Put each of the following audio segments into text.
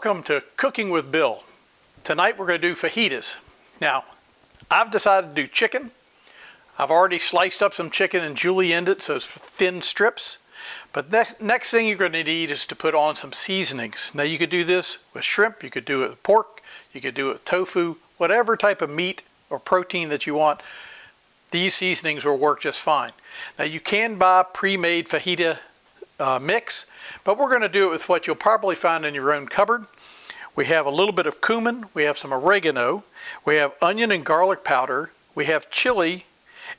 Welcome to Cooking with Bill. Tonight we're going to do fajitas. Now, I've decided to do chicken. I've already sliced up some chicken and julienned it so it's thin strips. But next thing you're going to need is to put on some seasonings. Now you could do this with shrimp, you could do it with pork, you could do it with tofu, whatever type of meat or protein that you want. These seasonings will work just fine. Now you can buy pre-made fajita mix, but we're going to do it with what you'll probably find in your own cupboard. We have a little bit of cumin, we have some oregano, we have onion and garlic powder, we have chili,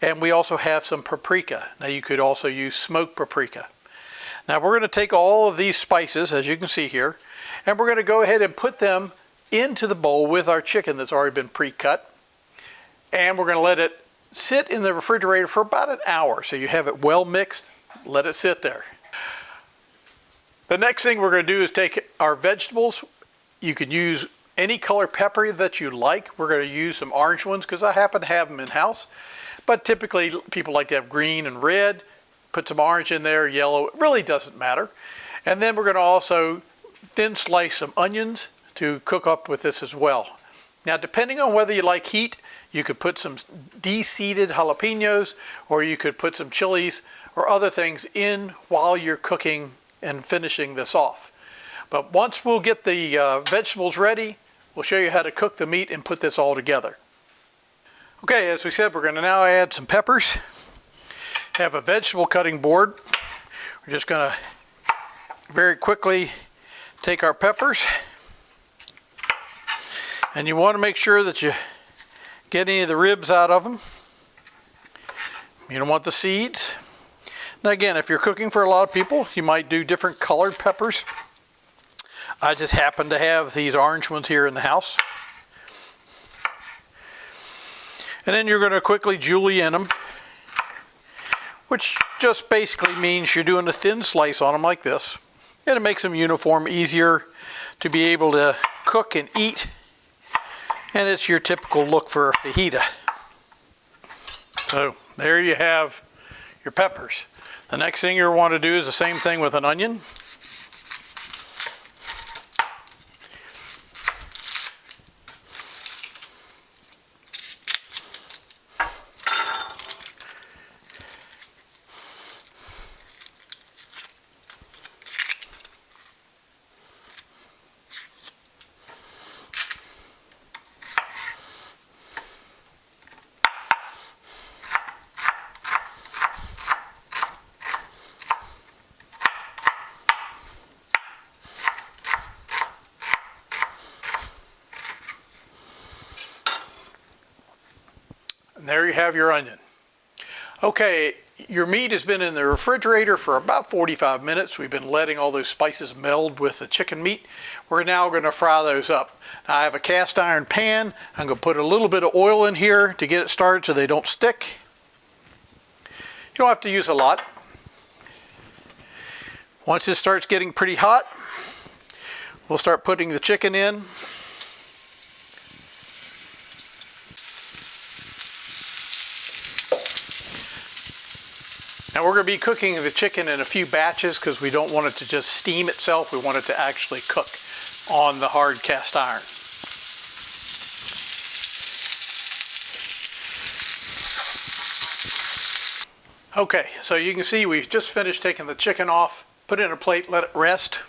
and we also have some paprika. Now you could also use smoked paprika. Now we're going to take all of these spices, as you can see here, and we're going to go ahead and put them into the bowl with our chicken that's already been pre-cut. And we're going to let it sit in the refrigerator for about an hour. So you have it well mixed, let it sit there. The next thing we're going to do is take our vegetables. You could use any color pepper that you like. We're going to use some orange ones because I happen to have them in house. But typically people like to have green and red. Put some orange in there, yellow, it really doesn't matter. And then we're going to also thin slice some onions to cook up with this as well. Now depending on whether you like heat, you could put some de-seeded jalapenos, or you could put some chilies or other things in while you're cooking and finishing this off. But once we'll get the vegetables ready, we'll show you how to cook the meat and put this all together. Okay, as we said, we're going to now add some peppers. Have a vegetable cutting board. We're just going to very quickly take our peppers, and you want to make sure that you get any of the ribs out of them. You don't want the seeds. Now again, if you're cooking for a lot of people, you might do different colored peppers. I just happen to have these orange ones here in the house. And then you're going to quickly julienne them, which just basically means you're doing a thin slice on them like this. And it makes them uniform, easier to be able to cook and eat. And it's your typical look for a fajita. So there you have your peppers. The next thing you want to do is the same thing with an onion. And there you have your onion. Okay, your meat has been in the refrigerator for about 45 minutes. We've been letting all those spices meld with the chicken meat. We're now going to fry those up. Now, I have a cast iron pan. I'm going to put a little bit of oil in here to get it started so they don't stick. You don't have to use a lot. Once it starts getting pretty hot, we'll start putting the chicken in. Now we're going to be cooking the chicken in a few batches because we don't want it to just steam itself. We want it to actually cook on the hard cast iron. Okay, so you can see we've just finished taking the chicken off, put it in a plate, let it rest.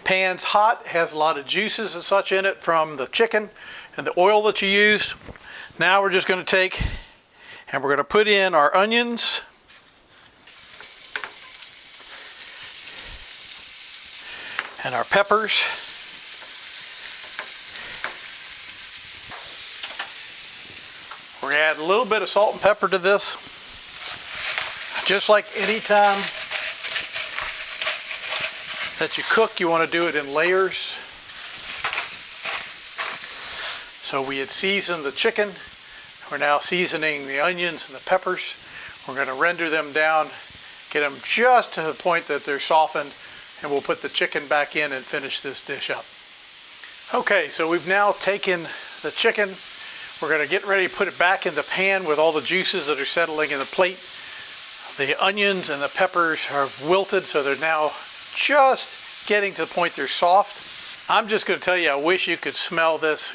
Pan's hot, has a lot of juices and such in it from the chicken and the oil that you used. Now we're just going to take and we're going to put in our onions. And our peppers. We're going to add a little bit of salt and pepper to this. Just like any time that you cook, you want to do it in layers. So we had seasoned the chicken. We're now seasoning the onions and the peppers. We're going to render them down, get them just to the point that they're softened, and we'll put the chicken back in and finish this dish up. Okay, so we've now taken the chicken. We're going to get ready to put it back in the pan with all the juices that are settling in the plate. The onions and the peppers are wilted, so they're now just getting to the point they're soft. I'm just going to tell you, I wish you could smell this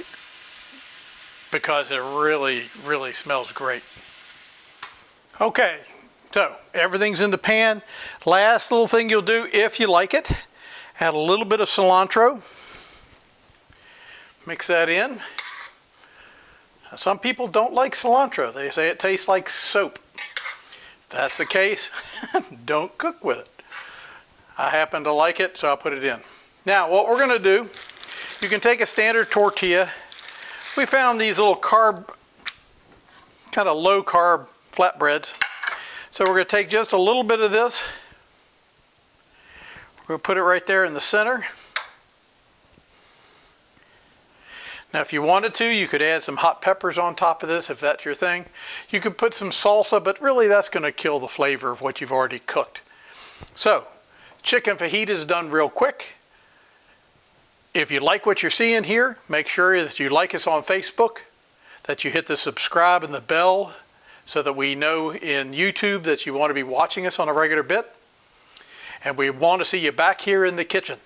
because it really, really smells great. Okay, so everything's in the pan. Last little thing you'll do, if you like it, add a little bit of cilantro. Mix that in. Now, some people don't like cilantro. They say it tastes like soap. If that's the case, don't cook with it. I happen to like it, so I'll put it in. Now, what we're going to do, you can take a standard tortilla. We found these little carb, kind of low carb flatbreads. So we're going to take just a little bit of this. We're going to put it right there in the center. Now, if you wanted to, you could add some hot peppers on top of this if that's your thing. You could put some salsa, but really that's going to kill the flavor of what you've already cooked. So, chicken fajitas done real quick. If you like what you're seeing here, make sure that you like us on Facebook, that you hit the subscribe and the bell so that we know in YouTube that you want to be watching us on a regular bit. And we want to see you back here in the kitchen.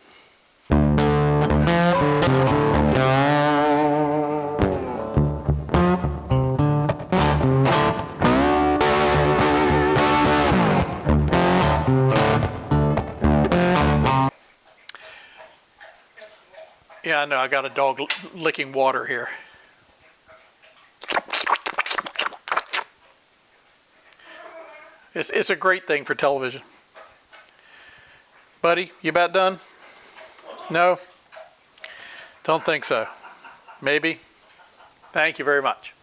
Yeah, I know, I got a dog licking water here. It's a great thing for television. Buddy, you about done? No? Don't think so. Maybe? Thank you very much.